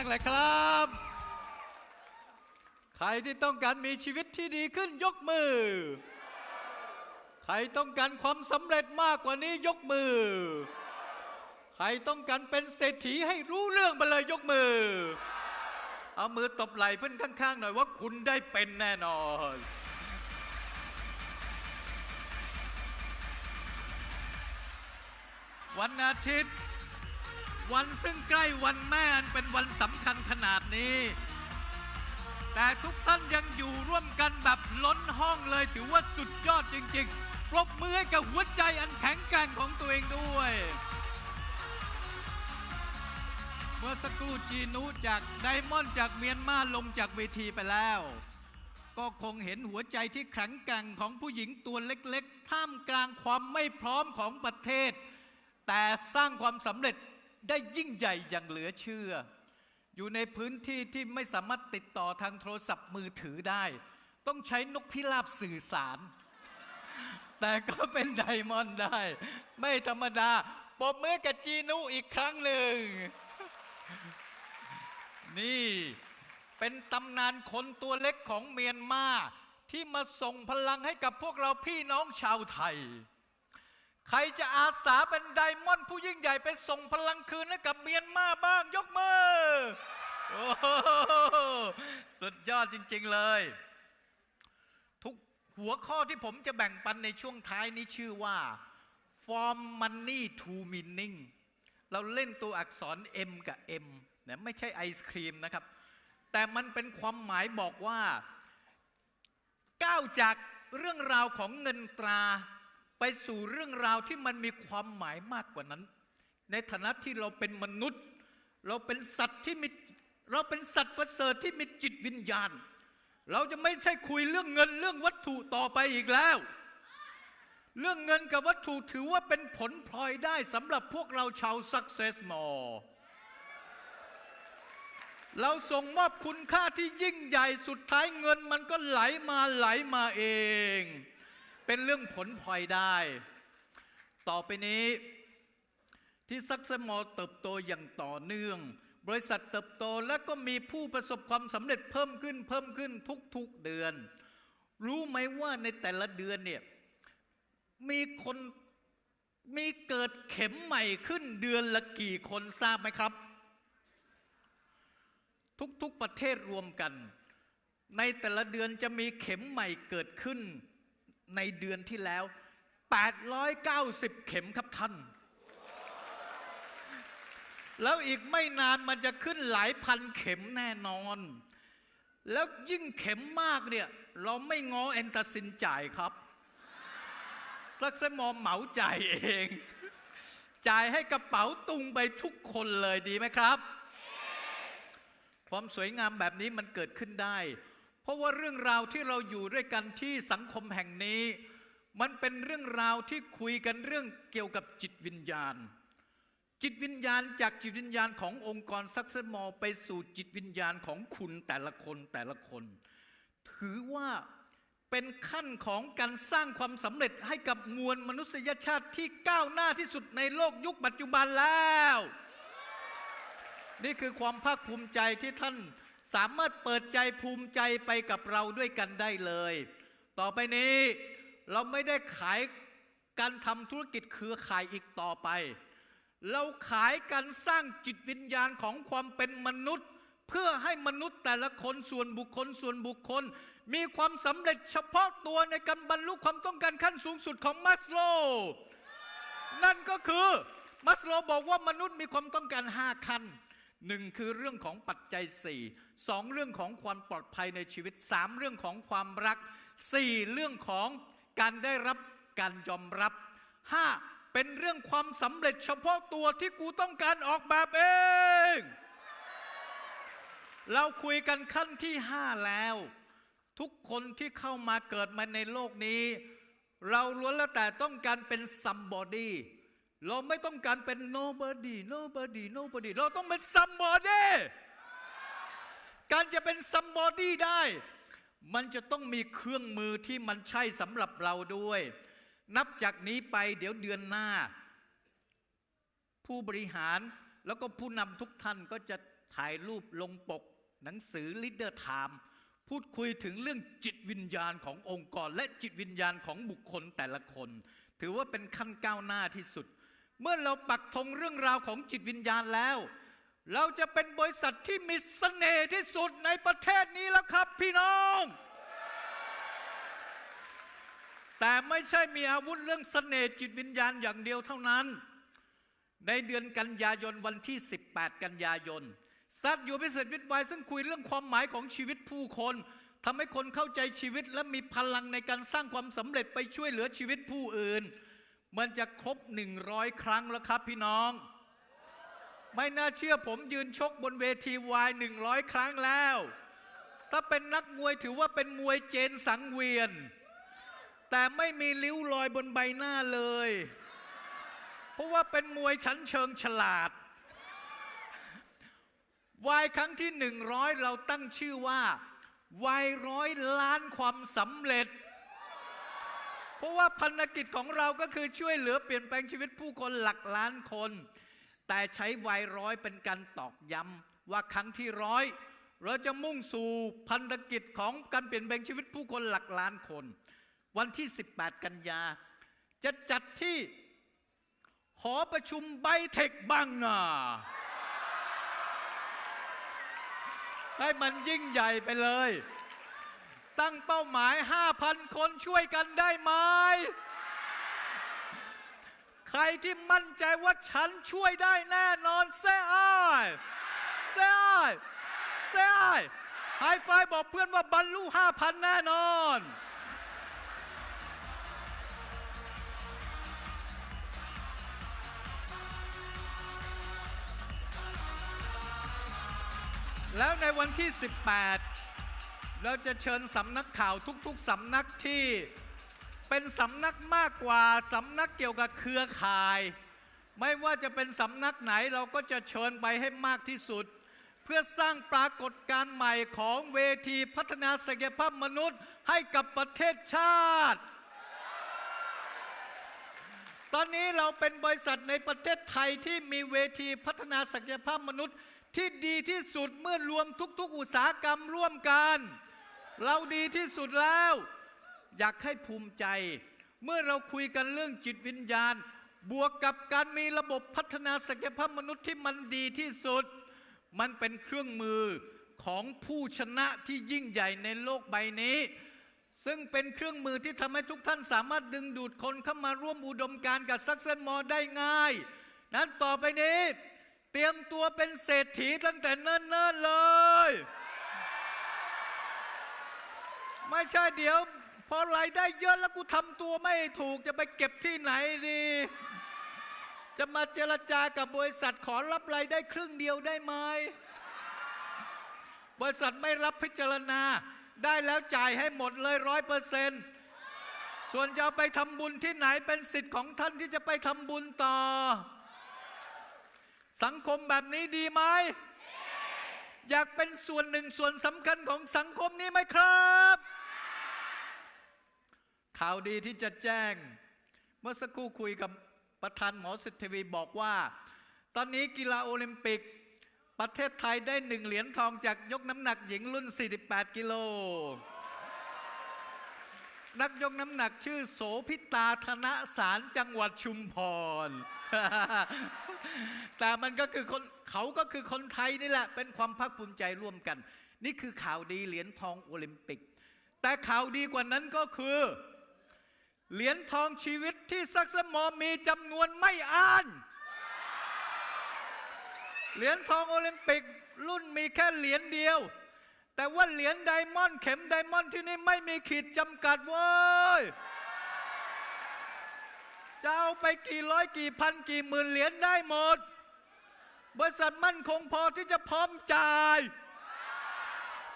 งๆเลยครับใครที่ต้องการมีชีวิตที่ดีขึ้นยกมือใครต้องการความสำเร็จมากกว่านี้ยกมือใครต้องการเป็นเศรษฐีให้รู้เรื่องไปเลยยกมือเอามือตบไหล่เพื่อนข้างๆหน่อยว่าคุณได้เป็นแน่นอนวันอาทิตย์วันซึ่งใกล้วันแม่อันเป็นวันสำคัญขนาดนี้แต่ทุกท่านยังอยู่ร่วมกันแบบล้นห้องเลยถือว่าสุดยอดจริงๆปรบมือให้กับหัวใจอันแข็งแกร่งของตัวเองด้วยเมื่อสักครู่จีนุจากไดมอนด์จากเมียนมาลงจากเวทีไปแล้วก็คงเห็นหัวใจที่แข็งแกร่งของผู้หญิงตัวเล็กๆท่ามกลางความไม่พร้อมของประเทศแต่สร้างความสำเร็จได้ยิ่งใหญ่อย่างเหลือเชื่ออยู่ในพื้นที่ที่ไม่สามารถติดต่อทางโทรศัพท์มือถือได้ต้องใช้นกพิราบสื่อสารแต่ก็เป็นไดมอนด์ได้ไม่ธรรมดาปรบมือกับจีนุอีกครั้งหนึ่งนี่เป็นตำนานคนตัวเล็กของเมียนมาที่มาส่งพลังให้กับพวกเราพี่น้องชาวไทยใครจะอาสาเป็นไดมอนด์ผู้ยิ่งใหญ่ไปส่งพลังคืนให้กับเมียนมาบ้างยกมือโอ้สุดยอดจริงๆเลยทุกหัวข้อที่ผมจะแบ่งปันในช่วงท้ายนี้ชื่อว่า From Money to Meaning เราเล่นตัวอักษร M กับ M เนี่ยไม่ใช่ไอศครีมนะครับแต่มันเป็นความหมายบอกว่าก้าวจากเรื่องราวของเงินตราไปสู่เรื่องราวที่มันมีความหมายมากกว่านั้นในฐานะที่เราเป็นมนุษย์เราเป็นสัตว์ประเสริฐที่มีจิตวิญญาณเราจะไม่ใช่คุยเรื่องเงินเรื่องวัตถุต่อไปอีกแล้วเรื่องเงินกับวัตถุถือว่าเป็นผลพลอยได้สำหรับพวกเราชาว Success More เราส่งมอบคุณค่าที่ยิ่งใหญ่สุดท้ายเงินมันก็ไหลมาเองเป็นเรื่องผลพลอยได้ต่อไปนี้ที่Success Moreเติบโตอย่างต่อเนื่องบริษัทเติบโตและก็มีผู้ประสบความสำเร็จเพิ่มขึ้นทุกๆเดือนรู้ไหมว่าในแต่ละเดือนเนี่ยมีเกิดเข็มใหม่ขึ้นเดือนละกี่คนทราบไหมครับทุกประเทศรวมกันในแต่ละเดือนจะมีเข็มใหม่เกิดขึ้นในเดือนที่แล้ว890เข็มครับท่านแล้วอีกไม่นานมันจะขึ้นหลายพันเข็มแน่นอนแล้วยิ่งเข็มมากเนี่ยเราไม่ง้อแอนตาซินจ่ายครับSuccess Moreเหมาจ่ายเองจ่ายให้กระเป๋าตุงไปทุกคนเลยดีไหมครับความสวยงามแบบนี้มันเกิดขึ้นได้เพราะว่าเรื่องราวที่เราอยู่ด้วยกันที่สังคมแห่งนี้มันเป็นเรื่องราวที่คุยกันเรื่องเกี่ยวกับจิตวิญญาณจากจิตวิญญาณขององค์กรSuccess Moreไปสู่จิตวิญญาณของคุณแต่ละคนถือว่าเป็นขั้นของการสร้างความสำเร็จให้กับมวลมนุษยชาติที่ก้าวหน้าที่สุดในโลกยุคปัจจุบันแล้วนี่คือความภาคภูมิใจที่ท่านสามารถเปิดใจภูมิใจไปกับเราด้วยกันได้เลยต่อไปนี้เราไม่ได้ขายการทำธุรกิจเครือข่ายอีกต่อไปเราขายการสร้างจิตวิญญาณของความเป็นมนุษย์เพื่อให้มนุษย์แต่ละคนส่วนบุคคลมีความสำเร็จเฉพาะตัวในการบรรลุความต้องการขั้นสูงสุดของมัสโลว์นั่นก็คือมัสโลว์บอกว่ามนุษย์มีความต้องการ5ขั้น1คือเรื่องของปัจจัย4 2เรื่องของความปลอดภัยในชีวิต3เรื่องของความรัก4เรื่องของการได้รับการยอมรับ5เป็นเรื่องความสำเร็จเฉพาะตัวที่กูต้องการออกแบบเองเราคุยกันขั้นที่5แล้วทุกคนที่เข้ามาเกิดมาในโลกนี้เราล้วนแล้วแต่ต้องการเป็น somebody เราไม่ต้องการเป็น nobody เราต้องเป็น somebody การจะเป็น somebody ได้มันจะต้องมีเครื่องมือที่มันใช่สำหรับเราด้วยนับจากนี้ไปเดี๋ยวเดือนหน้าผู้บริหารแล้วก็ผู้นำทุกท่านก็จะ ถ่ายรูปลงปกหนังสือ Leader Time พูดคุยถึงเรื่องจิตวิญญาณขององค์กรและจิตวิญญาณของบุคคลแต่ละคนถือว่าเป็นขั้นก้าวหน้าที่สุดเมื่อเราปักธงเรื่องราวของจิตวิญญาณแล้วเราจะเป็นบริษัทที่มีเสน่ห์ที่สุดในประเทศนี้แล้วครับพี่น้องแต่ไม่ใช่มีอาวุธเรื่องเสน่ห์จิตวิญญาณอย่างเดียวเท่านั้นในเดือนกันยายนวันที่18กันยายนสตาร์ทยูพิเศษวิทย์ไวซึ่งคุยเรื่องความหมายของชีวิตผู้คนทำให้คนเข้าใจชีวิตและมีพลังในการสร้างความสำเร็จไปช่วยเหลือชีวิตผู้อื่นมันจะครบ100 ครั้งแล้วครับพี่น้องไม่น่าเชื่อผมยืนชกบนเวทีวาย100 ครั้งแล้วถ้าเป็นนักมวยถือว่าเป็นมวยเจนสังเวียนแต่ไม่มีริ้วรอยบนใบหน้าเลยเพราะว่าเป็นมวยชั้นเชิงฉลาดวายครั้งที่100เราตั้งชื่อว่าวาย100 ล้านความสำเร็จเพราะว่าภารกิจของเราก็คือช่วยเหลือเปลี่ยนแปลงชีวิตผู้คนหลักล้านคนแต่ใช้วาย100เป็นการตอกย้ำว่าครั้งที่100เราจะมุ่งสู่ภารกิจของการเปลี่ยนแปลงชีวิตผู้คนหลักล้านคนวันที่18กันยาจะจัดที่หอประชุมไบเทคบางนาให้มันยิ่งใหญ่ไปเลยตั้งเป้าหมาย 5,000 คนช่วยกันได้ไหมใครที่มั่นใจว่าฉันช่วยได้แน่นอนเซ่อ้ายเซ่อ้ายเซ่อ้ายไฮไฟบอกเพื่อนว่าบรรลุ 5,000 แน่นอนแล้วในวันที่18เราจะเชิญสำนักข่าวทุกๆสำนักที่เป็นสำนักมากกว่าสำนักเกี่ยวกับเครือข่ายไม่ว่าจะเป็นสำนักไหนเราก็จะเชิญไปให้มากที่สุดเพื่อสร้างปรากฏการณ์ใหม่ของเวทีพัฒนาศักยภาพมนุษย์ให้กับประเทศชาติตอนนี้เราเป็นบริษัทในประเทศไทยที่มีเวทีพัฒนาศักยภาพมนุษย์ที่ดีที่สุดเมื่อรวมทุกๆอุตสาหกรรมร่วมกันเราดีที่สุดแล้วอยากให้ภูมิใจเมื่อเราคุยกันเรื่องจิตวิญญาณบวกกับการมีระบบพัฒนาศักยภาพมนุษย์ที่มันดีที่สุดมันเป็นเครื่องมือของผู้ชนะที่ยิ่งใหญ่ในโลกใบนี้ซึ่งเป็นเครื่องมือที่ทำให้ทุกท่านสามารถดึงดูดคนเข้ามาร่วมอุดมการณ์กับซักเซนมอได้ง่ายนั้นต่อไปนี้เตรียมตัวเป็นเศรษฐีตั้งแต่เนิ่นๆเลยไม่ใช่เดี๋ยวพอรายได้เยอะแล้วกูทำตัวไม่ถูกจะไปเก็บที่ไหนดีจะมาเจรจากับบริษัทขอรับรายได้ครึ่งเดียวได้ไหมบริษัทไม่รับพิจารณาได้แล้วจ่ายให้หมดเลย100%ส่วนจะเอาไปทำบุญที่ไหนเป็นสิทธิ์ของท่านที่จะไปทำบุญต่อสังคมแบบนี้ดีไหมอยากเป็นส่วนหนึ่งส่วนสำคัญของสังคมนี้ไหมครับข่าวดีที่จะแจ้งเมื่อสักครู่คุยกับประธานหมอสิทธิวีบอกว่าตอนนี้กีฬาโอลิมปิกประเทศไทยได้1 เหรียญทองจากยกน้ำหนักหญิงรุ่น48 กิโลนักยกน้ำหนักชื่อโสภิตาธนสารจังหวัดชุมพร แต่มันก็คือเขาก็คือคนไทยนี่แหละเป็นความภาคภูมิใจร่วมกันนี่คือข่าวดีเหรียญทองโอลิมปิกแต่ข่าวดีกว่านั้นก็คือเหรียญทองชีวิตที่ซักเซมอมีจำนวนไม่อ่านเหรียญทองโอลิมปิกรุ่นมีแค่เหรียญเดียวแต่ว่าเหรียญไดมอนด์เข็มไดมอนด์ที่นี่ไม่มีขีดจำกัดเว้ยจะเอาไปกี่ร้อยกี่พันกี่หมื่นเหรียญได้หมดบริษัทมั่นคงพอที่จะพร้อมจ่าย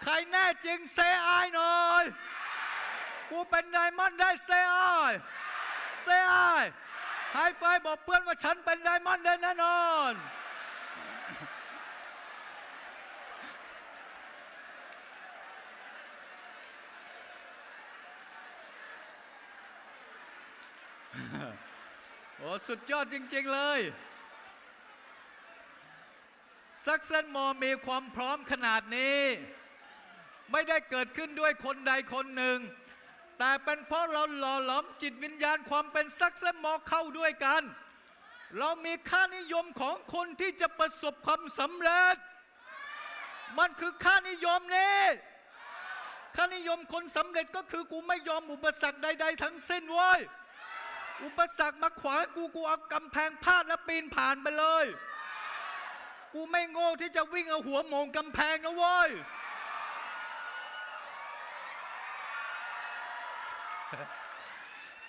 ใครแน่จริงเซอายหน่อยกูเป็นไดมอนด์ได้เซอายเซอายไฮไฟบอกเพื่อนว่าฉันเป็นไดมอนด์ได้แน่นอนโอ้สุดยอดจริงๆเลย ซักเซนมอมีความพร้อมขนาดนี้ไม่ได้เกิดขึ้นด้วยคนใดคนหนึ่งแต่เป็นเพราะเราหล่อหลอมจิตวิญญาณความเป็นซักเซนมอเข้าด้วยกันเรามีค่านิยมของคนที่จะประสบความสำเร็จมันคือค่านิยมนี้ค่านิยมคนสำเร็จก็คือกูไม่ยอมอุปสรรคใดๆทั้งสิ้นเว้ยอุปสรรคมาขวางกูเอากำแพงพาดและปีนผ่านไปเลยกูไม่โง่ที่จะวิ่งเอาหัวโมงกำแพงนะเว้ย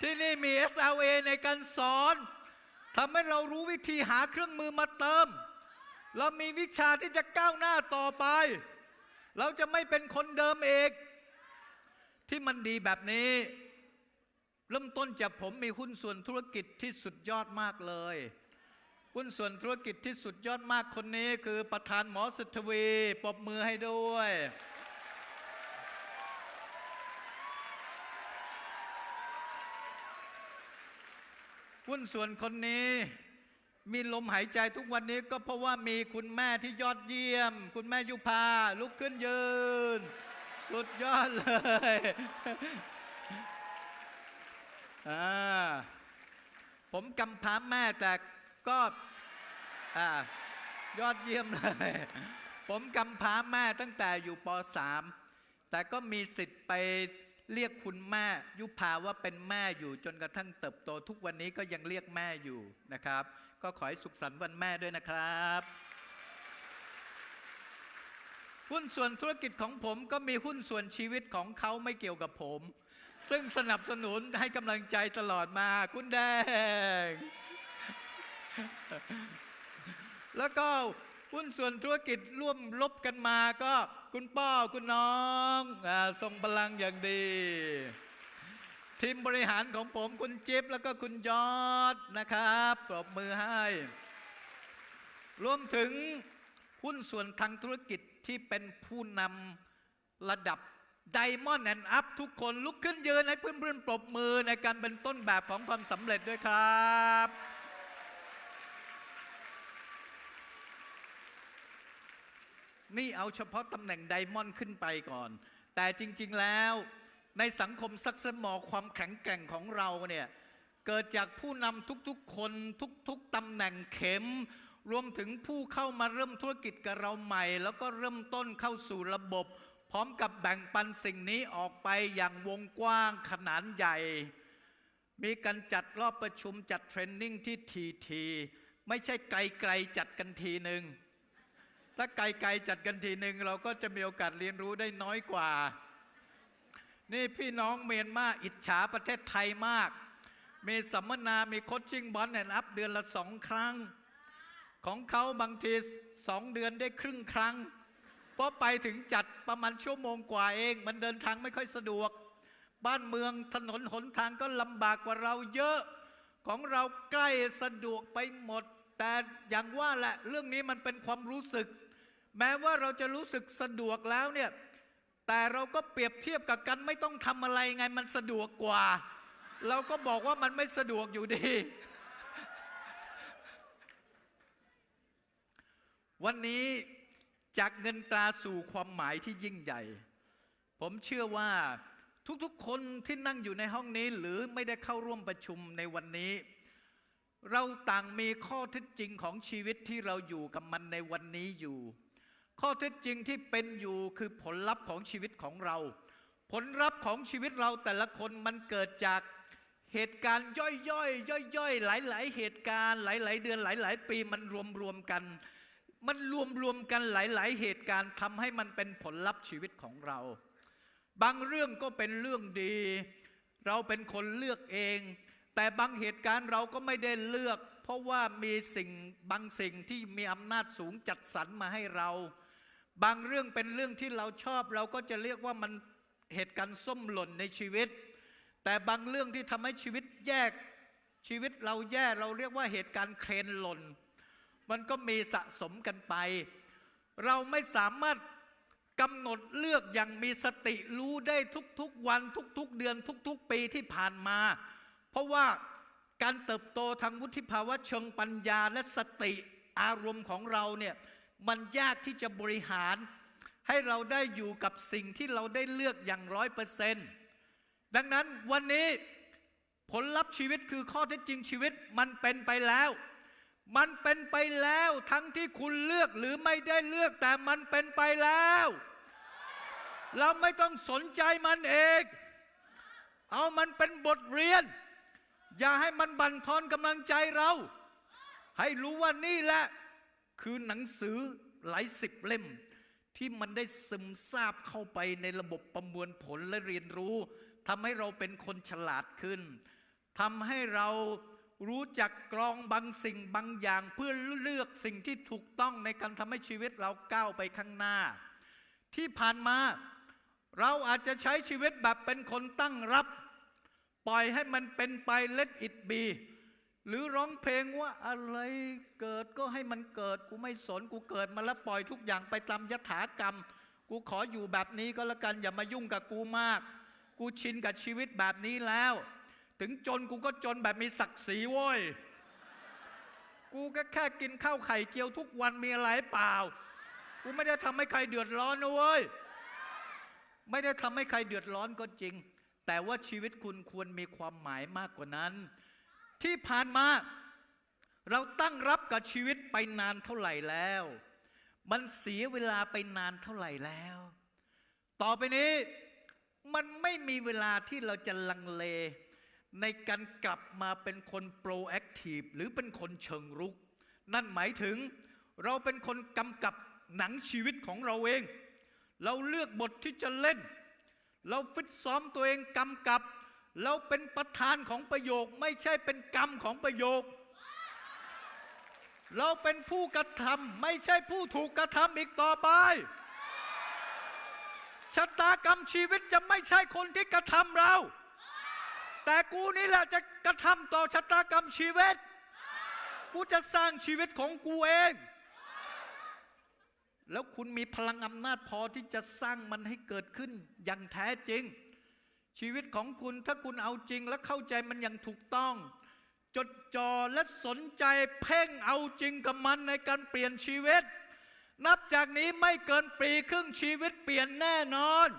ที่นี่มี SLA ในการสอนทำให้เรารู้วิธีหาเครื่องมือมาเติมเรามีวิชาที่จะก้าวหน้าต่อไปเราจะไม่เป็นคนเดิมเองที่มันดีแบบนี้เริ่มต้นจากผมมีหุ้นส่วนธุรกิจที่สุดยอดมากเลยหุ้นส่วนธุรกิจที่สุดยอดมากคนนี้คือประธานหมอสุทธวีปรบมือให้ด้วยหุ้นส่วนคนนี้มีลมหายใจทุกวันนี้ก็เพราะว่ามีคุณแม่ที่ยอดเยี่ยมคุณแม่ยุพาลุกขึ้นยืนสุดยอดเลยผมกำพร้าแม่แต่ก็ยอดเยี่ยมเลยผมกำพร้าแม่ตั้งแต่อยู่ป.3 แต่ก็มีสิทธิ์ไปเรียกคุณแม่ยุพาว่าเป็นแม่อยู่จนกระทั่งเติบโตทุกวันนี้ก็ยังเรียกแม่อยู่นะครับก็ขอให้สุขสันต์วันแม่ด้วยนะครับหุ้นส่วนธุรกิจของผมก็มีหุ้นส่วนชีวิตของเขาไม่เกี่ยวกับผมซึ่งสนับสนุนให้กำลังใจตลอดมาคุณแดงแล้วก็หุ้นส่วนธุรกิจร่วมรบกันมาก็คุณป้อคุณน้องทรงพลังอย่างดีทีมบริหารของผมคุณจิ๊บแล้วก็คุณยอดนะครับปรบมือให้รวมถึงหุ้นส่วนทางธุรกิจที่เป็นผู้นำระดับDiamond and Up ทุกคนลุกขึ้นยืนให้เพื่อนๆปรบมือในการเป็นต้นแบบของความสำเร็จด้วยครับนี่เอาเฉพาะตำแหน่งไดมอนด์ขึ้นไปก่อนแต่จริงๆแล้วในสังคมซักเซนมอความแข็งแกร่งของเราเนี่ยเกิดจากผู้นำทุกๆคนทุกๆตำแหน่งเข็มรวมถึงผู้เข้ามาเริ่มธุรกิจกับเราใหม่แล้วก็เริ่มต้นเข้าสู่ระบบพร้อมกับแบ่งปันสิ่งนี้ออกไปอย่างวงกว้างขนาดใหญ่มีการจัดรอบประชุมจัดเทรนนิ่งที่ทีไม่ใช่ไกลๆจัดกันทีหนึ่งถ้าไกลๆจัดกันทีหนึ่งเราก็จะมีโอกาสเรียนรู้ได้น้อยกว่านี่พี่น้องเมียนมาอิจฉาประเทศไทยมากมีสัมมนามีโคชชิ่งบอลแอนด์อัพเดือนละ2 ครั้งของเขาบางที2 เดือนได้ครึ่งครั้งเพราะไปถึงจัดประมาณชั่วโมงกว่าเองมันเดินทางไม่ค่อยสะดวกบ้านเมืองถนนหนทางก็ลำบากกว่าเราเยอะของเราใกล้สะดวกไปหมดแต่อย่างว่าแหละเรื่องนี้มันเป็นความรู้สึกแม้ว่าเราจะรู้สึกสะดวกแล้วเนี่ยแต่เราก็เปรียบเทียบกับกันไม่ต้องทำอะไรไงมันสะดวกกว่าเราก็บอกว่ามันไม่สะดวกอยู่ดีวันนี้จากเงินตราสู่ความหมายที่ยิ่งใหญ่ผมเชื่อว่าทุกๆคนที่นั่งอยู่ในห้องนี้หรือไม่ได้เข้าร่วมประชุมในวันนี้เราต่างมีข้อเท็จจริงของชีวิตที่เราอยู่กับมันในวันนี้อยู่ข้อเท็จจริงที่เป็นอยู่คือผลลัพธ์ของชีวิตของเราผลลัพธ์ของชีวิตเราแต่ละคนมันเกิดจากเหตุการณ์ย่อยๆหลายๆเหตุการณ์หลายๆเดือนหลายๆปีมันรวมกันมันรวมกันหลายๆเหตุการณ์ทำให้มันเป็นผลลัพธ์ชีวิตของเราบางเรื่องก็เป็นเรื่องดีเราเป็นคนเลือกเองแต่บางเหตุการณ์เราก็ไม่ได้เลือกเพราะว่ามีบางสิ่งที่มีอำนาจสูงจัดสรรมาให้เราบางเรื่องเป็นเรื่องที่เราชอบเราก็จะเรียกว่ามันเหตุการณ์ส้มหล่นในชีวิตแต่บางเรื่องที่ทำให้ชีวิตแย่ชีวิตเราแย่เราเรียกว่าเหตุการณ์เครนหล่นมันก็มีสะสมกันไปเราไม่สามารถกำหนดเลือกอย่างมีสติรู้ได้ทุกๆวันทุกๆเดือนทุกๆปีที่ผ่านมาเพราะว่าการเติบโตทางวุฒิภาวะเชิงปัญญาและสติอารมณ์ของเราเนี่ย มันยากที่จะบริหารให้เราได้อยู่กับสิ่งที่เราได้เลือกอย่าง100%ดังนั้นวันนี้ผลลัพธ์ชีวิตคือข้อเท็จจริงชีวิตมันเป็นไปแล้ว มันเป็นไปแล้วทั้งที่คุณเลือกหรือไม่ได้เลือกแต่มันเป็นไปแล้วเราไม่ต้องสนใจมันเองเอามันเป็นบทเรียนอย่าให้มันบั่นทอนกำลังใจเราให้รู้ว่านี่แหละคือหนังสือหลายสิบเล่มที่มันได้ซึมซาบเข้าไปในระบบประมวลผลและเรียนรู้ทำให้เราเป็นคนฉลาดขึ้นทำให้เรารู้จักกรองบางสิ่งบางอย่างเพื่อเลือกสิ่งที่ถูกต้องในการทำให้ชีวิตเราก้าวไปข้างหน้าที่ผ่านมาเราอาจจะใช้ชีวิตแบบเป็นคนตั้งรับปล่อยให้มันเป็นไป let it be หรือร้องเพลงว่าอะไรเกิดก็ให้มันเกิดกูไม่สนกูเกิดมาแล้วปล่อยทุกอย่างไปตามยถากรรมกูขออยู่แบบนี้ก็แล้วกันอย่ามายุ่งกับกูมากกูชินกับชีวิตแบบนี้แล้วถึงจนกูก็จนแบบมีศักดิ์ศรีโว้ยกูก็แค่กินข้าวไข่เจียวทุกวันมีอะไรเปล่ากูไม่ได้ทำให้ใครเดือดร้อนนะเว้ยไม่ได้ทำให้ใครเดือดร้อนก็จริงแต่ว่าชีวิตคุณควรมีความหมายมากกว่านั้นที่ผ่านมาเราตั้งรับกับชีวิตไปนานเท่าไหร่แล้วมันเสียเวลาไปนานเท่าไหร่แล้วต่อไปนี้มันไม่มีเวลาที่เราจะลังเลในการกลับมาเป็นคนโปรแอคทีฟหรือเป็นคนเชิงรุกนั่นหมายถึงเราเป็นคนกำกับหนังชีวิตของเราเองเราเลือกบทที่จะเล่นเราฟิตซ้อมตัวเองกำกับเราเป็นประธานของประโยคไม่ใช่เป็นกรรมของประโยคเราเป็นผู้กระทำไม่ใช่ผู้ถูกกระทำอีกต่อไปชะตากรรมชีวิตจะไม่ใช่คนที่กระทำเราแต่กูนี่แหละจะกระทำต่อชะตากรรมชีวิตกูจะสร้างชีวิตของกูเองแล้วคุณมีพลังอำนาจพอที่จะสร้างมันให้เกิดขึ้นอย่างแท้จริงชีวิตของคุณถ้าคุณเอาจริงและเข้าใจมันอย่างถูกต้องจดจ่อและสนใจเพ่งเอาจริงกับมันในการเปลี่ยนชีวิตนับจากนี้ไม่เกินปีครึ่งชีวิตเปลี่ยนแน่นอน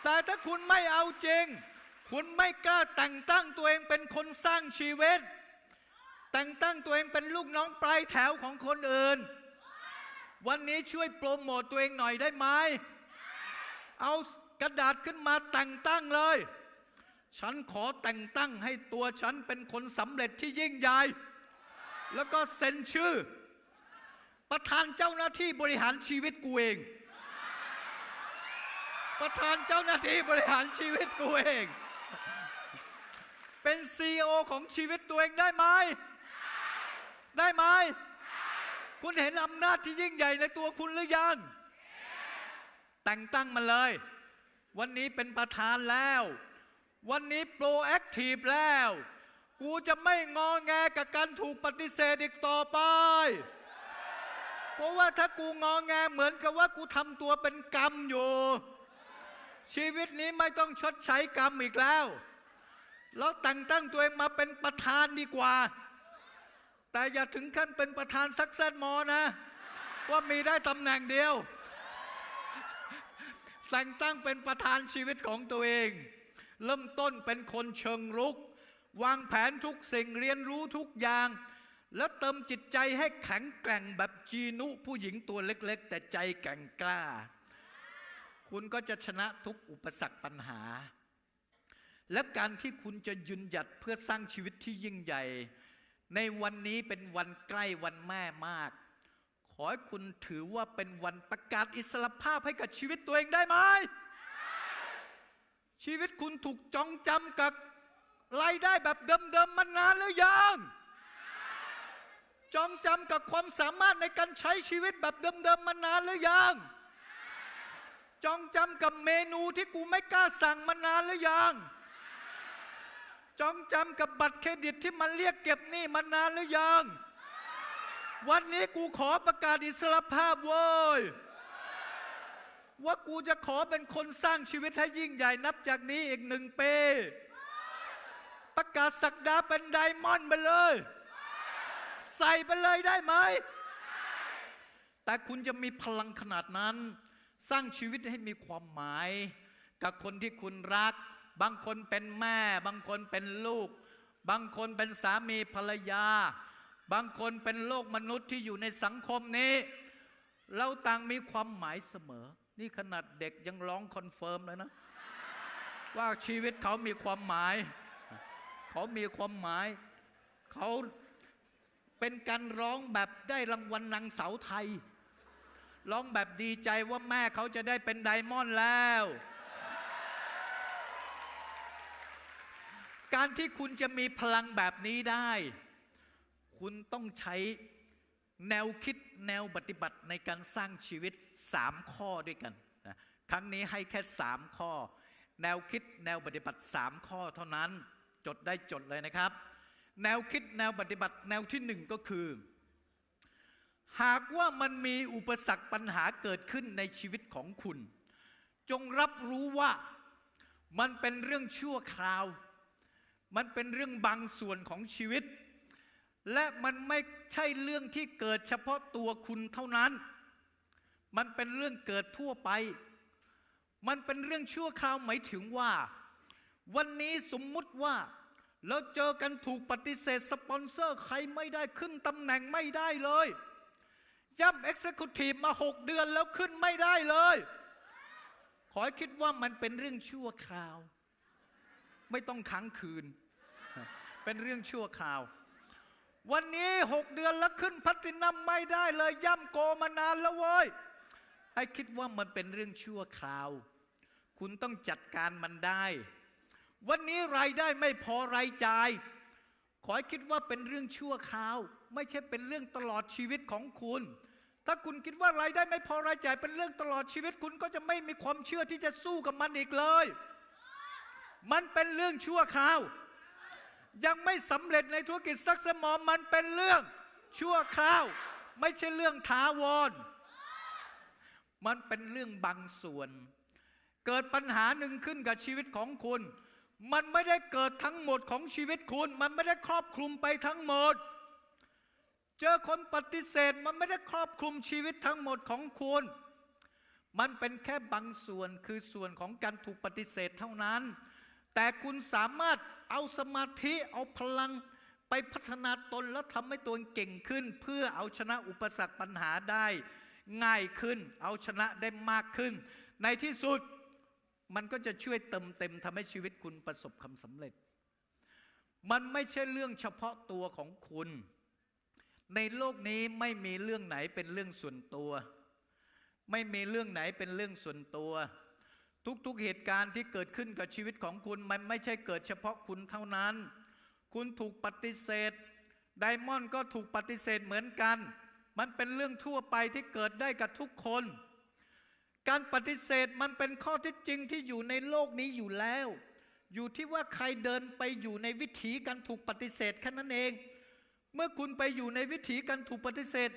แต่ถ้าคุณไม่เอาจริงคุณไม่กล้าแต่งตั้งตัวเองเป็นคนสร้างชีวิตแต่งตั้งตัวเองเป็นลูกน้องปลายแถวของคนอื่นวันนี้ช่วยโปรโมตตัวเองหน่อยได้ไหมเอากระดาษขึ้นมาแต่งตั้งเลยฉันขอแต่งตั้งให้ตัวฉันเป็นคนสำเร็จที่ยิ่งใหญ่แล้วก็เซ็นชื่อประธานเจ้าหน้าที่บริหารชีวิตกูเองประธานเจ้าหน้าที่บริหารชีวิตกูเองเป็น CEO ของชีวิตตัวเองได้ไหมได้ไหมคุณเห็นอำนาจที่ยิ่งใหญ่ในตัวคุณหรือยังแต่งตั้งมันเลยวันนี้เป็นประธานแล้ววันนี้โปรแอคทีฟแล้วกูจะไม่งอแงกับการถูกปฏิเสธอีกต่อไปเพราะว่าถ้ากูงอแงเหมือนกับว่ากูทำตัวเป็นกรรมอยู่ชีวิตนี้ไม่ต้องชดใช้กรรมอีกแล้วเราแต่งตั้งตัวเองมาเป็นประธานดีกว่าแต่อย่าถึงขั้นเป็นประธานซักเซสมอนะว่ามีได้ตำแหน่งเดียวแต่งตั้งเป็นประธานชีวิตของตัวเองเริ่มต้นเป็นคนเชิงรุกวางแผนทุกสิ่งเรียนรู้ทุกอย่างแล้วเติมจิตใจให้แข็งแกร่งแบบจีนุผู้หญิงตัวเล็กๆแต่ใจแกร่งกล้าคุณก็จะชนะทุกอุปสรรคปัญหาและการที่คุณจะยืนหยัดเพื่อสร้างชีวิตที่ยิ่งใหญ่ในวันนี้เป็นวันใกล้วันแม่มากขอให้คุณถือว่าเป็นวันประกาศอิสรภาพให้กับชีวิตตัวเองได้ไหมชีวิตคุณถูกจองจำกับรายได้แบบเดิมๆมานานหรือยังจองจำกับความสามารถในการใช้ชีวิตแบบเดิมๆมานานหรือยังจองจำกับเมนูที่กูไม่กล้าสั่งมานานหรือยังจองจำกับบัตรเครดิตที่มันเรียกเก็บหนี้มานานหรือยังวันนี้กูขอประกาศอิสรภาพเว้ยว่ากูจะขอเป็นคนสร้างชีวิตให้ยิ่งใหญ่นับจากนี้อีก1 ปีประกาศศักดาเป็นไดมอนด์ไปเลยใส่ไปเลยได้ไหม แต่คุณจะมีพลังขนาดนั้นสร้างชีวิตให้มีความหมายกับคนที่คุณรักบางคนเป็นแม่บางคนเป็นลูกบางคนเป็นสามีภรรยาบางคนเป็นโลกมนุษย์ที่อยู่ในสังคมนี้เราต่างมีความหมายเสมอนี่ขนาดเด็กยังร้องคอนเฟิร์มเลยนะว่าชีวิตเขามีความหมายเขามีความหมายเขาเป็นการร้องแบบได้รางวัลนางสาวไทยร้องแบบดีใจว่าแม่เขาจะได้เป็นไดมอนด์แล้วการที่คุณจะมีพลังแบบนี้ได้คุณต้องใช้แนวคิดแนวปฏิบัติในการสร้างชีวิต3ข้อด้วยกันนะครั้งนี้ให้แค่3ข้อแนวคิดแนวปฏิบัติ3ข้อเท่านั้นจดได้จดเลยนะครับแนวคิดแนวปฏิบัติแนวที่1ก็คือหากว่ามันมีอุปสรรคปัญหาเกิดขึ้นในชีวิตของคุณจงรับรู้ว่ามันเป็นเรื่องชั่วคราวมันเป็นเรื่องบางส่วนของชีวิตและมันไม่ใช่เรื่องที่เกิดเฉพาะตัวคุณเท่านั้นมันเป็นเรื่องเกิดทั่วไปมันเป็นเรื่องชั่วคราวหมายถึงว่าวันนี้สมมุติว่าเราเจอกันถูกปฏิเสธสปอนเซอร์ใครไม่ได้ขึ้นตำแหน่งไม่ได้เลยย่ำ Executive มา6 เดือนแล้วขึ้นไม่ได้เลยขอให้คิดว่ามันเป็นเรื่องชั่วคราวไม่ต้องค้างคืนเป็นเรื่องชั่วคราววันนี้6 เดือนแล้วขึ้นแพลทินัมไม่ได้เลยย่ำโกมานานแล้วเว้ยให้คิดว่ามันเป็นเรื่องชั่วคราวคุณต้องจัดการมันได้วันนี้รายได้ไม่พอรายจ่ายขอให้คิดว่าเป็นเรื่องชั่วคราวไม่ใช่เป็นเรื่องตลอดชีวิตของคุณถ้าคุณคิดว่ารายได้ไม่พอรายจ่ายเป็นเรื่องตลอดชีวิตคุณก็จะไม่มีความเชื่อที่จะสู้กับมันอีกเลยมันเป็นเรื่องชั่วคราวยังไม่สำเร็จในธุรกิจซักเซมอมมันเป็นเรื่องชั่วคราวไม่ใช่เรื่องถาวรมันเป็นเรื่องบางส่วนเกิดปัญหาหนึ่งขึ้นกับชีวิตของคุณมันไม่ได้เกิดทั้งหมดของชีวิตคุณมันไม่ได้ครอบคลุมไปทั้งหมดเจอคนปฏิเสธมันไม่ได้ครอบคลุมชีวิตทั้งหมดของคุณมันเป็นแค่บางส่วนคือส่วนของการถูกปฏิเสธเท่านั้นแต่คุณสามารถเอาสมาธิเอาพลังไปพัฒนาตนแล้วทำให้ตัวเก่งขึ้นเพื่อเอาชนะอุปสรรคปัญหาได้ง่ายขึ้นเอาชนะได้มากขึ้นในที่สุดมันก็จะช่วยเติมเต็มทำให้ชีวิตคุณประสบความสำเร็จมันไม่ใช่เรื่องเฉพาะตัวของคุณในโลกนี้ไม่มีเรื่องไหนเป็นเรื่องส่วนตัวไม่มีเรื่องไหนเป็นเรื่องส่วนตัวทุกๆเหตุการณ์ที่เกิดขึ้นกับชีวิตของคุณมันไม่ใช่เกิดเฉพาะคุณเท่านั้นคุณถูกปฏิเสธไดมอนด์ก็ถูกปฏิเสธเหมือนกันมันเป็นเรื่องทั่วไปที่เกิดได้กับทุกคนการปฏิเสธมันเป็นข้อเท็จจริงที่อยู่ในโลกนี้อยู่แล้วอยู่ที่ว่าใครเดินไปอยู่ในวิถีการถูกปฏิเสธแค่นั้นเองเมื่อคุณไปอยู่ในวิถีการถูกปฏิเสธ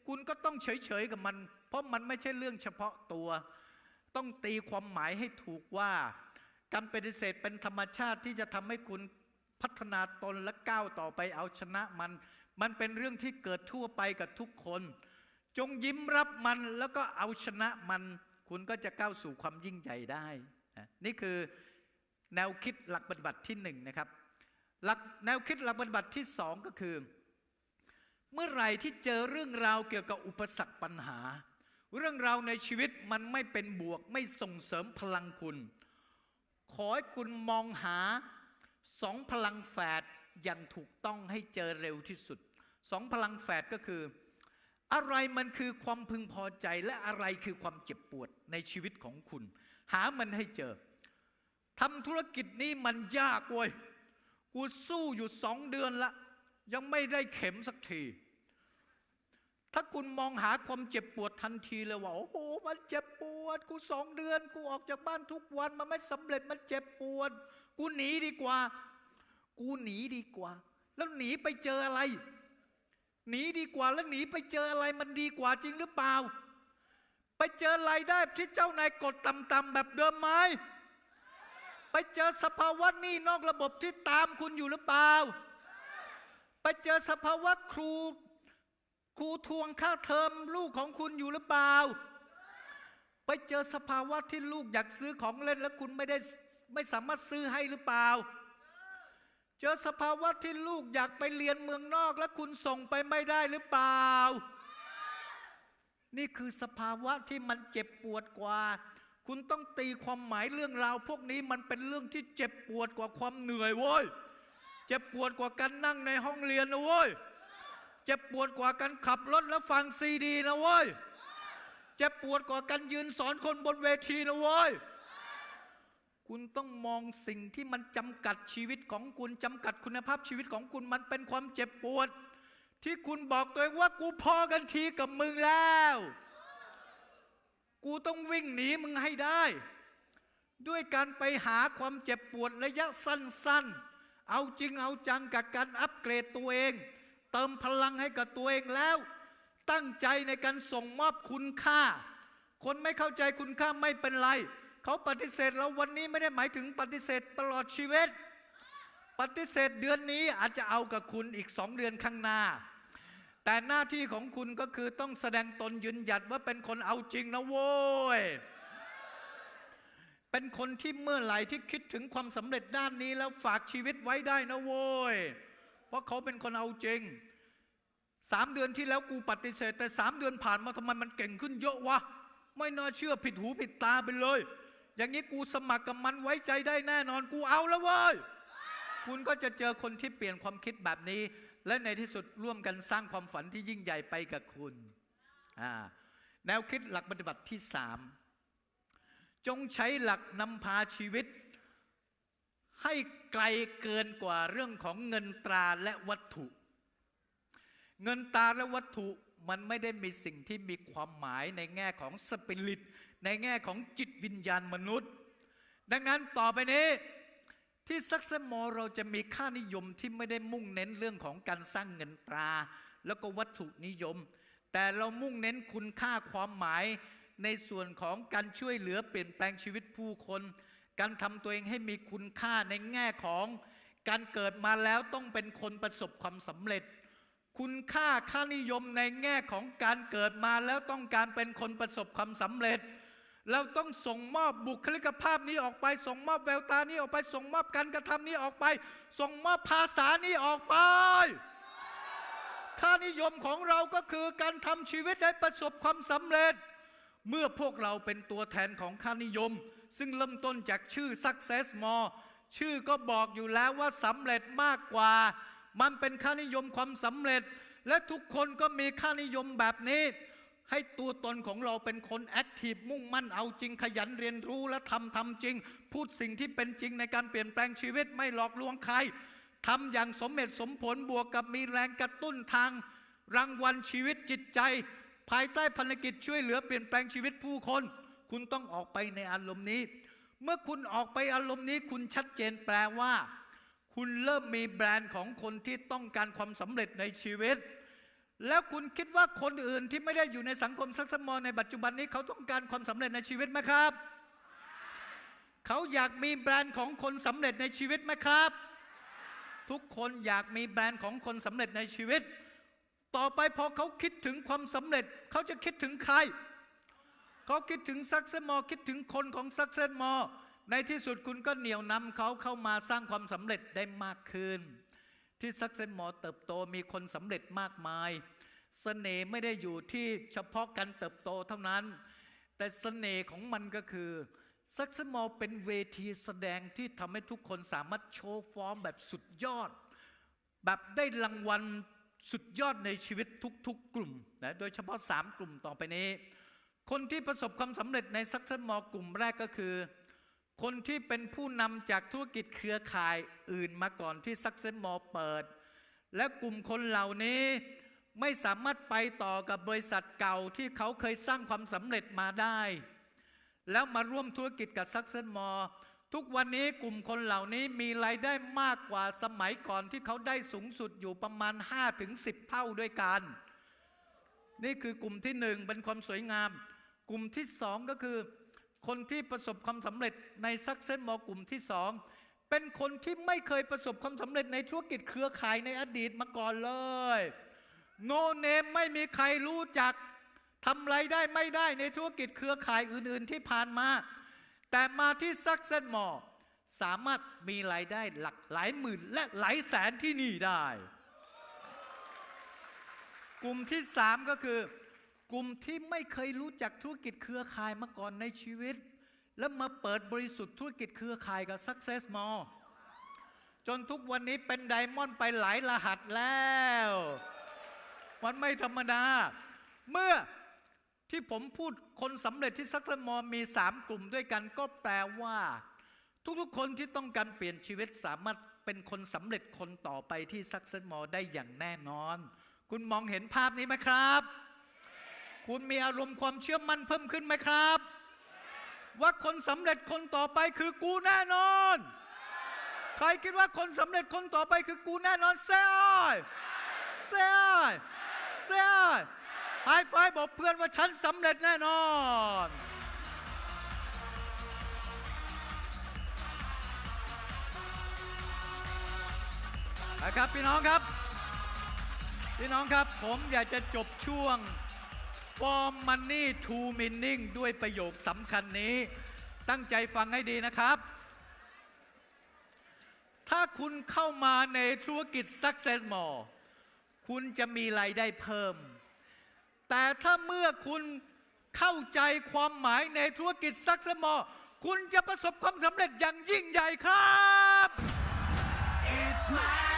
คุณก็ต้องเฉยๆกับมันเพราะมันไม่ใช่เรื่องเฉพาะตัวต้องตีความหมายให้ถูกว่าการปฏิเสธเป็นธรรมชาติที่จะทำให้คุณพัฒนาตนและก้าวต่อไปเอาชนะมันเป็นเรื่องที่เกิดทั่วไปกับทุกคนจงยิ้มรับมันแล้วก็เอาชนะมันคุณก็จะก้าวสู่ความยิ่งใหญ่ได้นี่คือแนวคิดหลักปฏิบัติที่1นะครับแนวคิดหลักปฏิบัติที่2ก็คือเมื่อไหร่ที่เจอเรื่องราวเกี่ยวกับอุปสรรคปัญหาเรื่องราวในชีวิตมันไม่เป็นบวกไม่ส่งเสริมพลังคุณขอให้คุณมองหา2 พลังแฝดอย่างถูกต้องให้เจอเร็วที่สุด2 พลังแฝดก็คืออะไรมันคือความพึงพอใจและอะไรคือความเจ็บปวดในชีวิตของคุณหามันให้เจอทำธุรกิจนี้มันยากเว้ยกูสู้อยู่2 เดือนละยังไม่ได้เข็มสักทีถ้าคุณมองหาความเจ็บปวดทันทีเลยว่าโอ้โหมันเจ็บปวดกู2 เดือนกูออกจากบ้านทุกวันมันไม่สำเร็จมันเจ็บปวดกูหนีดีกว่าแล้วหนีไปเจออะไรหนีดีกว่าแล้วหนีไปเจออะไรมันดีกว่าจริงหรือเปล่าไปเจอรายได้ที่เจ้านายกดต่ำๆแบบเดิมไหมไปเจอสภาวะหนี้นอกระบบที่ตามคุณอยู่หรือเปล่าไปเจอสภาวะครู ครูทวงค่าเทอมลูกของคุณอยู่หรือเปล่าไปเจอสภาวะที่ลูกอยากซื้อของเล่นแล้วคุณไม่สามารถซื้อให้หรือเปล่าเจอสภาวะที่ลูกอยากไปเรียนเมืองนอกแล้วคุณส่งไปไม่ได้หรือเปล่านี่คือสภาวะที่มันเจ็บปวดกว่าคุณต้องตีความหมายเรื่องราวพวกนี้มันเป็นเรื่องที่เจ็บปวดกว่าความเหนื่อยโว้ยเจ็บปวดกว่าการนั่งในห้องเรียนนะโว้ยเจ็บปวดกว่าการขับรถแล้วฟังซีดีนะโว้ยเจ็บปวดกว่าการยืนสอนคนบนเวทีนะโว้ยคุณต้องมองสิ่งที่มันจำกัดชีวิตของคุณจำกัดคุณภาพชีวิตของคุณมันเป็นความเจ็บปวดที่คุณบอกตัวเองว่ากูพอกันทีกับมึงแล้วกูต้องวิ่งหนีมึงให้ได้ด้วยการไปหาความเจ็บปวดระยะสั้นๆเอาจริงเอาจังกับการอัปเกรดตัวเองเติมพลังให้กับตัวเองแล้วตั้งใจในการส่งมอบคุณค่าคนไม่เข้าใจคุณค่าไม่เป็นไรเขาปฏิเสธเราวันนี้ไม่ได้หมายถึงปฏิเสธตลอดชีวิตปฏิเสธเดือนนี้อาจจะเอากับคุณอีก2 เดือนข้างหน้าแต่หน้าที่ของคุณก็คือต้องแสดงตนยืนหยัดว่าเป็นคนเอาจริงนะโว้ยเป็นคนที่เมื่อไหร่ที่คิดถึงความสำเร็จด้านนี้แล้วฝากชีวิตไว้ได้นะโว้ยเพราะเขาเป็นคนเอาจริง3 เดือนที่แล้วกูปฏิเสธแต่3 เดือนผ่านมาทำไมมันเก่งขึ้นเยอะวะไม่น่าเชื่อผิดหูผิดตาไปเลยอย่างนี้กูสมัครกับมันไว้ใจได้แน่นอนกูเอาแล้วเว้ยคุณก็จะเจอคนที่เปลี่ยนความคิดแบบนี้และในที่สุดร่วมกันสร้างความฝันที่ยิ่งใหญ่ไปกับคุณแนวคิดหลักปฏิบัติที่3จงใช้หลักนำพาชีวิตให้ไกลเกินกว่าเรื่องของเงินตราและวัตถุเงินตราและวัตถุมันไม่ได้มีสิ่งที่มีความหมายในแง่ของสปิริตในแง่ของจิตวิญญาณมนุษย์ดังนั้นต่อไปนี้ที่ซักเซมอเราจะมีค่านิยมที่ไม่ได้มุ่งเน้นเรื่องของการสร้างเงินตราแล้วก็วัตถุนิยมแต่เรามุ่งเน้นคุณค่าความหมายในส่วนของการช่วยเหลือเปลี่ยนแปลงชีวิตผู้คนการทำตัวเองให้มีคุณค่าในแง่ของการเกิดมาแล้วต้องเป็นคนประสบความสำเร็จคุณค่าค่านิยมในแง่ของการเกิดมาแล้วต้องการเป็นคนประสบความสำเร็จเราต้องส่งมอบบุคลิกภาพนี้ออกไปส่งมอบแววตานี้ออกไปส่งมอบการกระทำนี้ออกไปส่งมอบภาษานี้ออกไปค่านิยมของเราก็คือการทำชีวิตให้ประสบความสำเร็จเมื่อพวกเราเป็นตัวแทนของค่านิยมซึ่งเริ่มต้นจากชื่อ Success More ชื่อก็บอกอยู่แล้วว่าสำเร็จมากกว่ามันเป็นค่านิยมความสำเร็จและทุกคนก็มีค่านิยมแบบนี้ให้ตัวตนของเราเป็นคนแอคทีฟมุ่งมั่นเอาจริงขยันเรียนรู้และทำจริงพูดสิ่งที่เป็นจริงในการเปลี่ยนแปลงชีวิตไม่หลอกลวงใครทำอย่างสมเหตุสมผลบวกกับมีแรงกระตุ้นทางรางวัลชีวิตจิตใจภายใต้ภารกิจช่วยเหลือเปลี่ยนแปลงชีวิตผู้คนคุณต้องออกไปในอารมณ์นี้เมื่อคุณออกไปอารมณ์นี้คุณชัดเจนแปลว่าคุณเริ่มมีแบรนด์ของคนที่ต้องการความสำเร็จในชีวิตแล้วคุณคิดว่าคนอื่นที่ไม่ได้อยู่ในสังคมซักเซมอในปัจจุบันนี้เขาต้องการความสำเร็จในชีวิตไหมครับเขาอยากมีแบรนด์ของคนสำเร็จในชีวิตไหมครับทุกคนอยากมีแบรนด์ของคนสำเร็จในชีวิตต่อไปพอเขาคิดถึงความสำเร็จเขาจะคิดถึงใครเขาคิดถึงซักเซมอคิดถึงคนของซักเซมอในที่สุดคุณก็เหนี่ยวนำเขาเข้ามาสร้างความสำเร็จได้มากขึ้นที่ซักเซมอเติบโตมีคนสำเร็จมากมายเสน่ห์ไม่ได้อยู่ที่เฉพาะการเติบโตเท่านั้นแต่เสน่ห์ของมันก็คือซักเซมอเป็นเวทีแสดงที่ทำให้ทุกคนสามารถโชว์ฟอร์มแบบสุดยอดแบบได้รางวัลสุดยอดในชีวิตทุกๆกลุ่มนะโดยเฉพาะ3 กลุ่มต่อไปนี้คนที่ประสบความสำเร็จในซักเซมอกลุ่มแรกก็คือคนที่เป็นผู้นำจากธุรกิจเครือข่ายอื่นมาก่อนที่ซักเซมอเปิดและกลุ่มคนเหล่านี้ไม่สามารถไปต่อกับบริษัทเก่าที่เขาเคยสร้างความสำเร็จมาได้แล้วมาร่วมธุรกิจกับซักเซมอทุกวันนี้กลุ่มคนเหล่านี้มีรายได้มากกว่าสมัยก่อนที่เขาได้สูงสุดอยู่ประมาณ 5-10 เท่าด้วยกันนี่คือกลุ่มที่1เป็นความสวยงามกลุ่มที่2ก็คือคนที่ประสบความสำเร็จในซักเซสมอกลุ่มที่2เป็นคนที่ไม่เคยประสบความสำเร็จในธุรกิจเครือข่ายในอดีตมาก่อนเลย โนเนมไม่มีใครรู้จักทำไรได้ไม่ได้ในธุรกิจเครือข่ายอื่นๆที่ผ่านมาแต่มาที่ Success More สามารถมีรายได้หลายหมื่นและหลายแสนที่นี่ได้กลุ่มที่3ก็คือกลุ่มที่ไม่เคยรู้จักธุรกิจเครือข่ายมาก่อนในชีวิตแล้วมาเปิดบริษัทธุรกิจเครือข่ายกับ Success More จนทุกวันนี้เป็นไดมอนด์ไปหลายรหัสแล้วมันไม่ธรรมดาเมื่อที่ผมพูดคนสำเร็จที่ Success More มี3กลุ่มด้วยกันก็แปลว่าทุกๆคนที่ต้องการเปลี่ยนชีวิตสามารถเป็นคนสำเร็จคนต่อไปที่ Success More ได้อย่างแน่นอนคุณมองเห็นภาพนี้ไหมครับคุณมีอารมณ์ความเชื่อมั่นเพิ่มขึ้นไหมครับว่าคนสำเร็จคนต่อไปคือกูแน่นอนใครคิดว่าคนสำเร็จคนต่อไปคือกูแน่นอนเซ่เซ่เซ่ไฮไฟว์บอกเพื่อนว่าฉันสำเร็จแน่นอนนะครับพี่น้องครับผมอยากจะจบช่วง From Money to Meaning ด้วยประโยคสำคัญนี้ตั้งใจฟังให้ดีนะครับถ้าคุณเข้ามาในธุรกิจ Success More คุณจะมีรายได้เพิ่มแต่ถ้าเมื่อคุณเข้าใจความหมายในธุรกิจ Success More คุณจะประสบความสำเร็จอย่างยิ่งใหญ่ครับ It's my